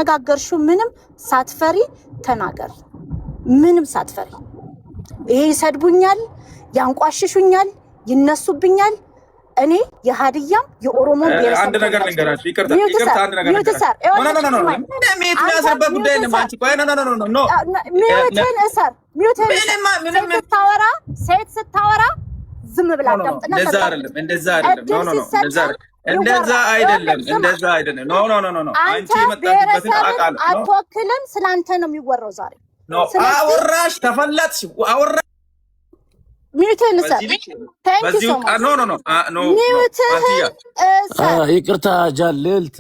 የተነጋገርሽው ምንም ሳትፈሪ ተናገር። ምንም ሳትፈሪ ይሄ ይሰድቡኛል፣ ያንቋሽሹኛል፣ ይነሱብኛል። እኔ የሀዲያም የኦሮሞ ብሔረሰብ አንድ ነገር ልንገራችሁ። ይቅርታ አንድ ነገር ሴት ስታወራ ዝም ብላ አዳምጥና እንደዛ አይደለም። አንተ ብሔረሰብን አትወክልም። ስላንተ ነው የሚወራው ዛሬ። አወራሽ ተፈላጥሽ አወራ ሚውትን ሰር ታንክ ዩ ሶ ማች ይቅርታ ጃል ልልት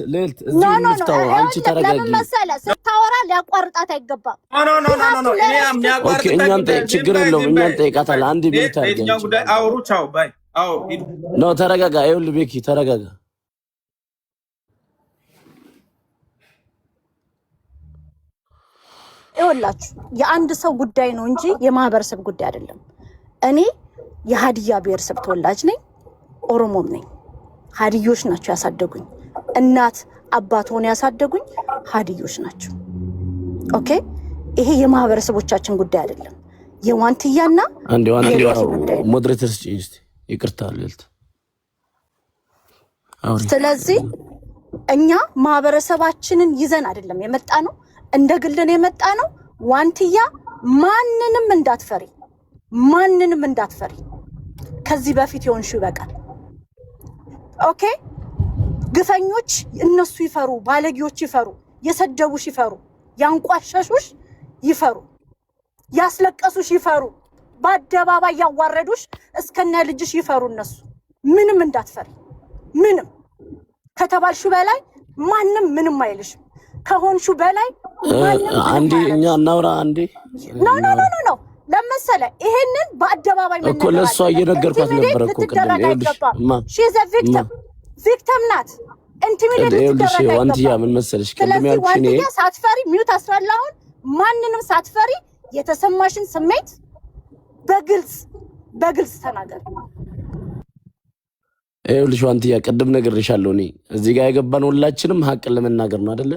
እዚህ ልፍታው አንቺ ተረጋጊ። ለምን መሰለህ ስታወራ ሊያቋርጣት አይገባም። ኦኬ እኛን ችግር የለውም እኛን ጠይቃታል። አንድ ቤት አድርገን ጉዳይ አውሩ ቻው ባይ አው ኖ ተረጋጋ። ይኸውልህ ቤኪ ተረጋጋ። ይኸውላችሁ የአንድ ሰው ጉዳይ ነው እንጂ የማህበረሰብ ጉዳይ አይደለም። እኔ የሀዲያ ብሔረሰብ ተወላጅ ነኝ፣ ኦሮሞም ነኝ። ሀዲዮች ናቸው ያሳደጉኝ። እናት አባት ሆነ ያሳደጉኝ ሀዲዮች ናቸው። ኦኬ ይሄ የማህበረሰቦቻችን ጉዳይ አይደለም። የዋንትያና አንዴ ሞዴሬተርስ ጂስቲ ይቅርታ ልልት። ስለዚህ እኛ ማህበረሰባችንን ይዘን አይደለም የመጣ ነው፣ እንደ ግልን የመጣ ነው። ዋንትያ ማንንም እንዳትፈሪ ከዚህ በፊት የሆንሽው ይበቃል። ኦኬ ግፈኞች እነሱ ይፈሩ፣ ባለጌዎች ይፈሩ፣ የሰደቡሽ ይፈሩ፣ ያንቋሸሹሽ ይፈሩ፣ ያስለቀሱሽ ይፈሩ፣ በአደባባይ ያዋረዱሽ እስከነ ልጅሽ ይፈሩ። እነሱ ምንም እንዳትፈሪ። ምንም ከተባልሹ በላይ ማንም ምንም አይልሽም። ከሆንሹ በላይ አንዴ እኛ እናውራ አንዴ ኖ ለምሳሌ ይሄንን በአደባባይ እኮ ለሷ እየነገርኳት ነበር እኮ she's a victim ናት። ኢንቲሚዴት ይኸውልሽ ዋንትያ ምን መሰለሽ ቅድም ያልኩሽ እኔ ሳትፈሪ ሚውት አስራላሁ ማንንም ሳትፈሪ የተሰማሽን ስሜት በግልጽ ተናገር። ይኸውልሽ ዋንትያ ቅድም ነግሬሻለሁ። እኔ እዚህ ጋር የገባን ሁላችንም ሀቅን ለመናገር ነው አይደለ?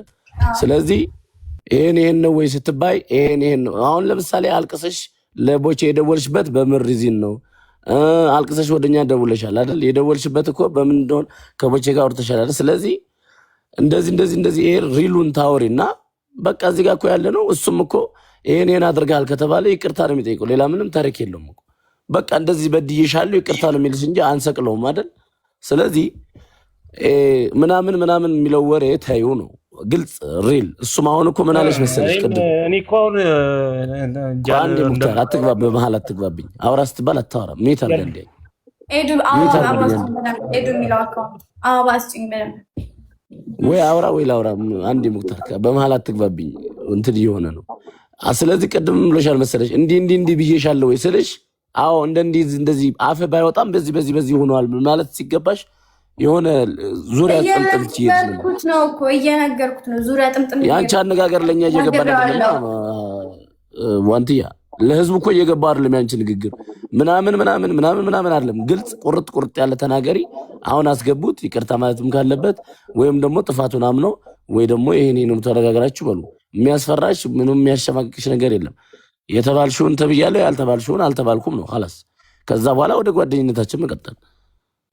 ስለዚህ ይሄን ነው ወይ ስትባይ ይሄን ነው። አሁን ለምሳሌ አልቅሰሽ ለቦቼ የደወልሽበት በምን ሪዝን ነው? አልቅሰሽ ወደኛ ደውለሻል አይደል? የደወልሽበት እኮ በምን እንደሆነ ከቦቼ ጋር አውርተሻል አይደል? ስለዚህ እንደዚህ ይሄ ሪሉን ታወሪና በቃ እዚህ ጋር እኮ ያለ ነው። እሱም እኮ ይሄን አድርጋል ከተባለ ይቅርታ ነው የሚጠይቀው። ሌላ ምንም ታሪክ የለውም እኮ በቃ እንደዚህ በድዬሻለሁ ይቅርታ ነው የሚልሽ እንጂ አንሰቅለውም አይደል? ስለዚህ ምናምን የሚለው ወሬ ታዩ ነው ግልጽ ሪል። እሱም አሁን እኮ ምን አለሽ መሰለሽ ቅድም እኔ እኮ አሁን አንዴ ሙክታር አትግባብ፣ በመሀል አትግባብኝ። አውራ ስትባል አታወራም። ሜት አድርገህ እንደ ኤዱ የሚለው አካውንት አባስጭኝ ምንም ወይ አውራ ወይ ላውራ። አንዴ ሙክታር በመሀል አትግባብኝ፣ እንትን እየሆነ ነው። ስለዚህ ቅድም ብሎሻል መሰለሽ እንዲህ ብዬሻለሁ ወይ ስልሽ አዎ እንደዚህ አፈ ባይወጣም በዚህ ሆኗል ማለት ሲገባሽ የሆነ ዙሪያ ጥምጥም እየነገርኩት ነው። ዙሪያ ጥምጥም ያንቺ አነጋገር ለኛ እየገባ አይደለም። ዋንትያ ለህዝቡ እኮ እየገባ አይደለም። ያንቺ ንግግር ምናምን አይደለም። ግልጽ ቁርጥ ያለ ተናገሪ። አሁን አስገቡት። ይቅርታ ማለትም ካለበት ወይም ደግሞ ጥፋቱን አምኖ ወይ ደግሞ ይሄን ተረጋግራችሁ በሉ። የሚያስፈራሽ ምንም የሚያሸማቅቅሽ ነገር የለም። የተባልሽውን ተብያለሁ፣ ያልተባልሽውን አልተባልኩም ነው خلاص። ከዛ በኋላ ወደ ጓደኝነታችን መቀጠል።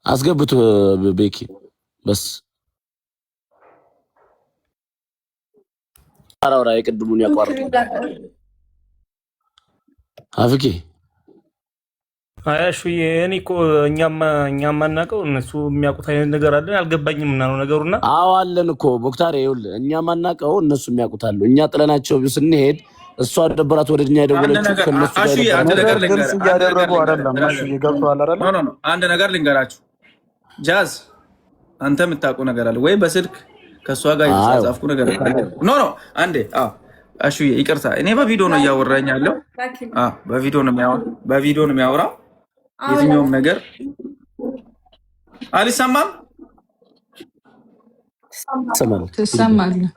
አስገብቱ ቤኪ በስ አራውራ የቅድሙን ያቋርጡ አፍቂ አያሹ እኔ እኮ እኛማ ማናቀው እነሱ የሚያውቁት አይነት ነገር አለ። አልገባኝም እና ነው ነገሩና አዎ አለን እኮ ቦክታር ይኸውልህ፣ እኛ ማናቀው እነሱ የሚያውቁት አሉ። እኛ ጥለናቸው ስንሄድ እሷ ደብራት ወደኛ የደወለችው ከነሱ አንድ ነገር ልንገራችሁ። ጃዝ አንተ የምታውቀው ነገር አለ ወይ? በስልክ ከሷ ጋር የተጻጻፍኩ ነገር አለ? ኖ አንዴ አሹ ይቅርታ፣ እኔ በቪዲዮ ነው እያወራኝ ያለው። በቪዲዮ ነው የሚያወራው። የትኛውም ነገር አልሰማም። ትሰማለህ?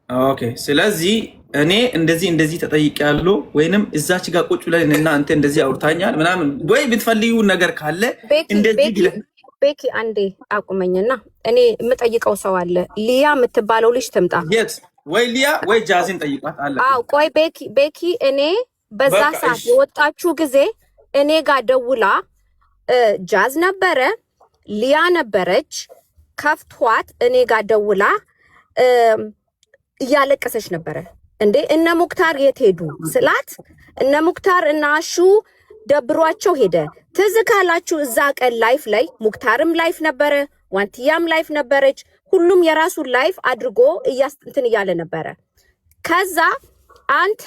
ኦኬ። ስለዚህ እኔ እንደዚህ ተጠይቄያለሁ ወይንም እዛች ጋር ቁጭ ብለን እና አንተ እንደዚህ አውርታኛል ምናምን ወይ ብትፈልጊው ነገር ካለ እንደዚህ ቤኪ አንዴ አቁመኝና እኔ የምጠይቀው ሰው አለ። ሊያ የምትባለው ልጅ ትምጣ። የት ወይ ሊያ ወይ ጃዝን ጠይቋት አለ። አዎ ቆይ ቤኪ እኔ በዛ ሰዓት የወጣችሁ ጊዜ እኔ ጋር ደውላ ጃዝ ነበረ፣ ሊያ ነበረች፣ ከፍቷት እኔ ጋር ደውላ እያለቀሰች ነበረ። እንዴ እነ ሙክታር የት ሄዱ ስላት እነ ሙክታር እና አሹ ደብሯቸው ሄደ። ትዝ ካላችሁ እዛ ቀን ላይፍ ላይ ሙክታርም ላይፍ ነበረ፣ ዋንቲያም ላይፍ ነበረች። ሁሉም የራሱን ላይፍ አድርጎ እንትን እያለ ነበረ። ከዛ አንተ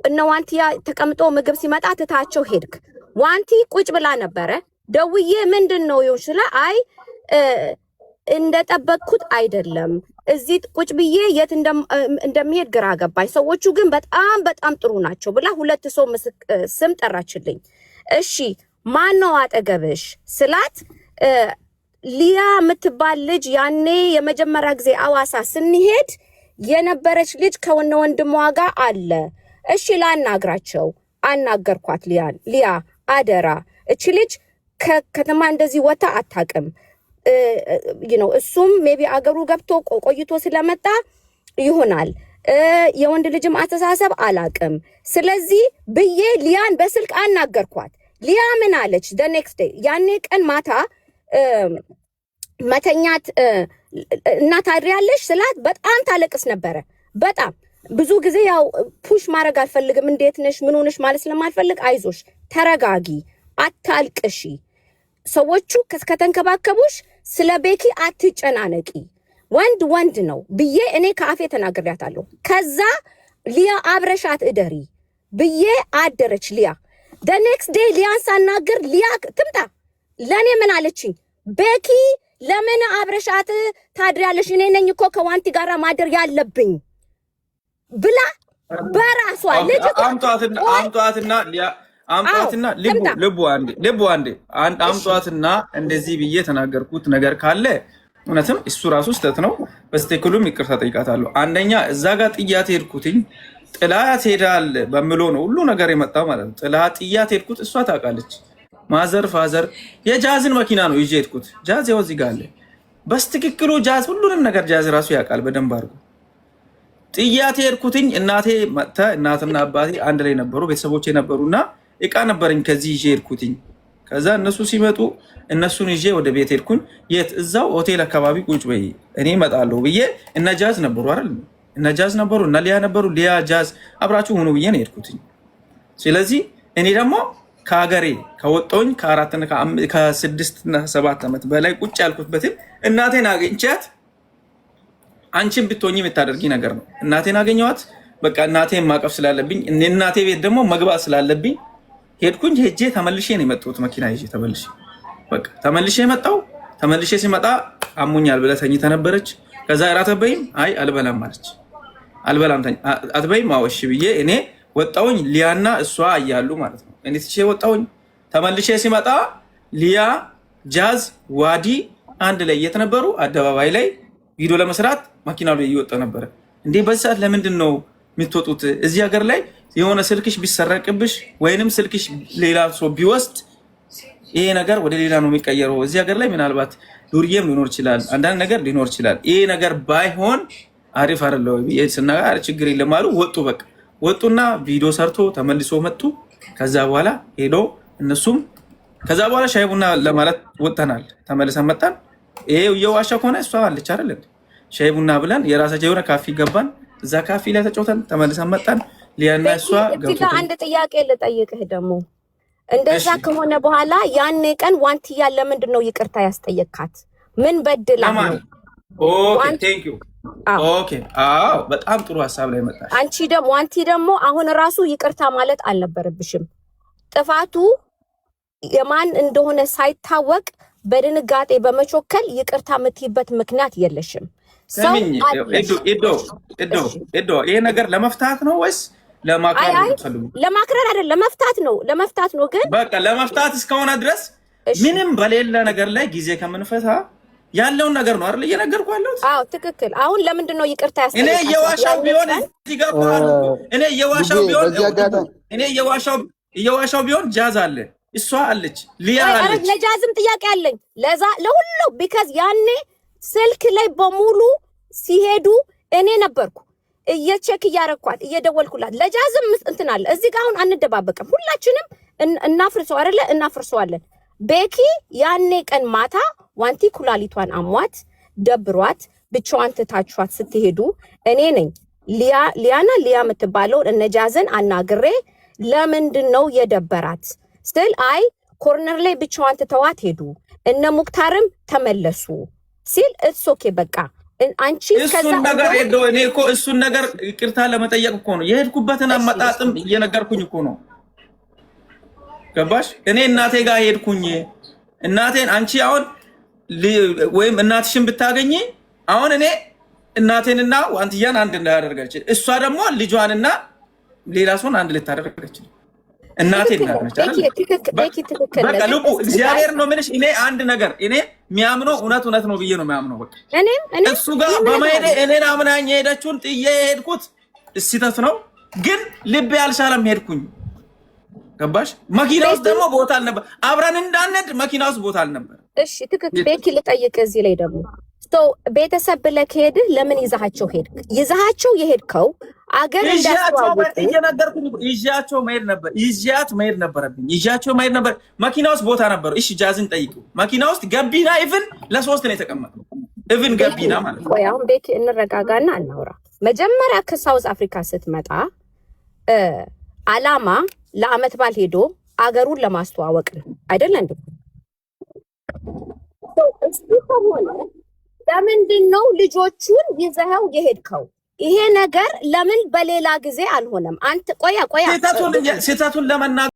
እነ ዋንቲያ ተቀምጦ ምግብ ሲመጣ ትታቸው ሄድክ። ዋንቲ ቁጭ ብላ ነበረ። ደውዬ ምንድነው ይሁን ስለ አይ እንደጠበቅኩት አይደለም፣ እዚህ ቁጭ ብዬ የት እንደሚሄድ ግራ ገባኝ፣ ሰዎቹ ግን በጣም በጣም ጥሩ ናቸው ብላ ሁለት ሰው ስም ጠራችልኝ። እሺ ማን ነው አጠገብሽ ስላት ሊያ የምትባል ልጅ ያኔ የመጀመሪያ ጊዜ አዋሳ ስንሄድ የነበረች ልጅ ከወነ ወንድሟ ጋር አለ። እሺ ላናግራቸው አናገርኳት። ሊያ አደራ እቺ ልጅ ከተማ እንደዚህ ወጣ አታውቅም፣ እሱም ሜቢ አገሩ ገብቶ ቆይቶ ስለመጣ ይሆናል፣ የወንድ ልጅም አስተሳሰብ አላውቅም። ስለዚህ ብዬ ሊያን በስልክ አናገርኳት። ሊያ ምን አለች? the next day ያኔ ቀን ማታ መተኛት እናት አድሪያለሽ ስላት በጣም ታለቅስ ነበረ። በጣም ብዙ ጊዜ ያው ፑሽ ማድረግ አልፈልግም፣ እንዴት ነሽ ምን ሆነሽ ማለት ስለማልፈልግ አይዞሽ፣ ተረጋጊ፣ አታልቅሺ፣ ሰዎቹ ከተንከባከቡሽ ስለ ቤኪ አትጨናነቂ፣ ወንድ ነው ብዬ እኔ ከአፌ ተናግሬያታለሁ። ከዛ ሊያ አብረሻት እደሪ ብዬ አደረች ሊያ። the next day ሊያን ሳናገር ሊያ ትምጣ ለኔ ምን አለችኝ? ቤኪ ለምን አብረሻት ታድሪያለሽ? እኔ ነኝ እኮ ከዋንቲ ጋራ ማደር ያለብኝ ብላ በራሷ ልጅ አምጧትና ሊያ አምጧትና ልቡ አንዴ አምጧትና እንደዚህ ብዬ ተናገርኩት ነገር ካለ እውነትም እሱ ራሱ ስተት ነው። በስተክሉም ይቅርታ ጠይቃታለሁ። አንደኛ እዛ ጋር ጥያት ሄድኩትኝ ጥላት ሄዳል በምለው ነው ሁሉ ነገር የመጣ ማለት ነው። ጥያት ሄድኩት እሷ ታውቃለች። ማዘር ፋዘር የጃዝን መኪና ነው ይዤ ሄድኩት። ጃዝ ያው እዚህ ጋር አለ በስትክክሉ ጃዝ ሁሉንም ነገር ጃዝ ራሱ ያውቃል በደንብ አድርጎ። ጥያት ሄድኩትኝ እናቴ መጥታ እናትና አባቴ አንድ ላይ ነበሩ፣ ቤተሰቦቼ ነበሩና እቃ ነበረኝ ከዚህ ይዤ ሄድኩትኝ። ከዛ እነሱ ሲመጡ እነሱን ይዤ ወደ ቤት ሄድኩኝ። የት እዛው ሆቴል አካባቢ ቁጭ በይ እኔ እመጣለሁ ብዬ እነ ጃዝ ነበሩ አይደል? እነ ጃዝ ነበሩ እና ሊያ ነበሩ። ሊያ ጃዝ አብራችሁ ሆኖ ብዬ ነው ሄድኩትኝ። ስለዚህ እኔ ደግሞ ከሀገሬ ከወጣሁኝ ከ6 እና 7 ዓመት በላይ ቁጭ ያልኩበትን እናቴን አግኝቻት አንቺን ብትሆኚ የምታደርጊ ነገር ነው። እናቴን አገኘኋት። በቃ እናቴን ማቀፍ ስላለብኝ እናቴ ቤት ደግሞ መግባት ስላለብኝ ሄድኩኝ። ሄጄ ተመልሼ ነው የመጣሁት መኪና ይዤ ተመልሼ በቃ ተመልሼ መጣሁ። ተመልሼ ሲመጣ አሙኛል ብለህ ተኝተህ ነበረች። ከዛ እራት አትበይም? አይ አልበላም አለች። አልበላም አትበይም? አዎ እሺ ብዬ እኔ ወጣሁኝ። ሊያና እሷ እያሉ ማለት ነው። እኔ ትቼ ወጣሁኝ። ተመልሼ ሲመጣ ሊያ ጃዝ ዋዲ አንድ ላይ እየተነበሩ አደባባይ ላይ ቪዲዮ ለመስራት መኪና ላይ እየወጣ ነበረ። እንዴ በዚህ ሰዓት ለምንድን ነው የምትወጡት? እዚህ ሀገር ላይ የሆነ ስልክሽ ቢሰረቅብሽ ወይንም ስልክሽ ሌላ ሰው ቢወስድ ይሄ ነገር ወደ ሌላ ነው የሚቀየረው። እዚህ ሀገር ላይ ምናልባት ዱርዬም ሊኖር ይችላል፣ አንዳንድ ነገር ሊኖር ይችላል። ይሄ ነገር ባይሆን አሪፍ አይደለ ወይ ስናጋር ችግር የለም አሉ። ወጡ በቃ ወጡና ቪዲዮ ሰርቶ ተመልሶ መጡ። ከዛ በኋላ ሄዶ እነሱም ከዛ በኋላ ሻይ ቡና ለማለት ወጥተናል። ተመልሰን መጣን። ይሄ እየዋሻ ከሆነ እሷ አለች አይደል? ሻይ ቡና ብለን የራሳቸው የሆነ ካፌ ገባን። እዛ ካፌ ላይ ተጫውተን ተመልሰን መጣን። ሊያና እሷ ገብቶ አንድ ጥያቄ ልጠይቅህ ደግሞ እንደዛ ከሆነ በኋላ ያኔ ቀን ዋንቲያ ለምንድን ነው ይቅርታ ያስጠየካት? ምን በድላ ነው? ኦኬ ቴንክ ዩ ኦኬ። አዎ በጣም ጥሩ ሐሳብ ላይ መጣሽ። አንቺ ደግሞ ዋንቲ ደግሞ አሁን ራሱ ይቅርታ ማለት አልነበረብሽም። ጥፋቱ የማን እንደሆነ ሳይታወቅ በድንጋጤ በመቾከል ይቅርታ የምትይበት ምክንያት የለሽም። ኤዶ ይሄ ነገር ለመፍታት ነው ወይስ ለማክረር ነው? ለማክረር አይደል፣ ለመፍታት ነው። ግን በቃ ለመፍታት እስከሆነ ድረስ ምንም በሌለ ነገር ላይ ጊዜ ከምንፈታ ያለውን ነገር ነው አይደል እየነገርኩ ያለሁት። አዎ ትክክል። አሁን ለምንድን ነው ይቅርታ ያስጠየቃት? እኔ የዋሻው ቢሆን እዚህ ጋር እኔ የዋሻው ቢሆን ጃዝ አለ። እሷ አለች ሊያ አለች። ለጃዝም ጥያቄ አለኝ ለዛ ለሁሉ ቢካዝ ያኔ ስልክ ላይ በሙሉ ሲሄዱ እኔ ነበርኩ እየቼክ እያረኳት እየደወልኩላት ለጃዝም እንትን አለ እዚህ ጋር አሁን አንደባበቅም ሁላችንም እናፍርሰው አይደለ እናፍርሰዋለን። ቤኪ ያኔ ቀን ማታ ዋንቲ ኩላሊቷን አሟት ደብሯት ብቻዋን ትታችኋት ስትሄዱ እኔ ነኝ ሊያና ሊያ የምትባለው እነጃዝን አናግሬ ለምንድነው የደበራት ስል አይ ኮርነር ላይ ብቻዋን ትተዋት ሄዱ እነ ሙክታርም ተመለሱ ሲል እሶኬ በቃ አንቺ ከዛ ነገር ሄዶ እኔ እኮ እሱን ነገር ይቅርታ ለመጠየቅ እኮ ነው የሄድኩበትን አመጣጥም እየነገርኩኝ እኮ ነው ገባሽ? እኔ እናቴ ጋር ሄድኩኝ እናቴን አንቺ አሁን ወይም እናትሽን ብታገኚ አሁን እኔ እናቴንና ዋንትያን አንድ እንዳያደርጋች እሷ ደግሞ ልጇንና ሌላ ሰውን አንድ ልታደርጋች እናቴን እናደርጋች አይደል? በቃ ልቡ እግዚአብሔር ነው ምንሽ እኔ አንድ ነገር እኔ የሚያምነው እውነት ነው ብዬ ነው የሚያምነው። በቃ እሱ ጋር በመሄድ እኔን አምናኝ ሄደችውን ጥዬ ሄድኩት ስህተት ነው፣ ግን ልቤ አልቻለም ሄድኩኝ። ገባሽ? መኪና ውስጥ ደግሞ ቦታ አልነበር፣ አብረን እንዳንሄድ መኪና ውስጥ ቦታ አልነበር። እሺ ትክክል። ቤኪ ልጠይቅ እዚህ ላይ ደግሞ ቤተሰብ ብለህ ከሄድህ ለምን ይዛሃቸው ሄድክ? ይዛሃቸው የሄድከው አገር እንዳስተዋወቁ እየነገርኩኝ ይዣቸው መሄድ ነበር። ይዣት መሄድ ነበረብኝ። ይዣቸው መሄድ ነበር። መኪና ውስጥ ቦታ ነበር። እሺ ጃዝን ጠይቁ። መኪና ውስጥ ገቢና ኢቭን ለ3 ነው የተቀመጠው። ኢቭን ገቢና ማለት ነው። አሁን ቤኪ እንረጋጋና እናውራ። መጀመሪያ ከሳውዝ አፍሪካ ስትመጣ አላማ ለአመት ባል ሄዶ አገሩን ለማስተዋወቅ ነው አይደል እንዴ? እሱ ከሆነ ለምንድነው ልጆቹን ይዘኸው የሄድከው? ይሄ ነገር ለምን በሌላ ጊዜ አልሆነም? አንተ ቆያ ስህተቱን ለመናገር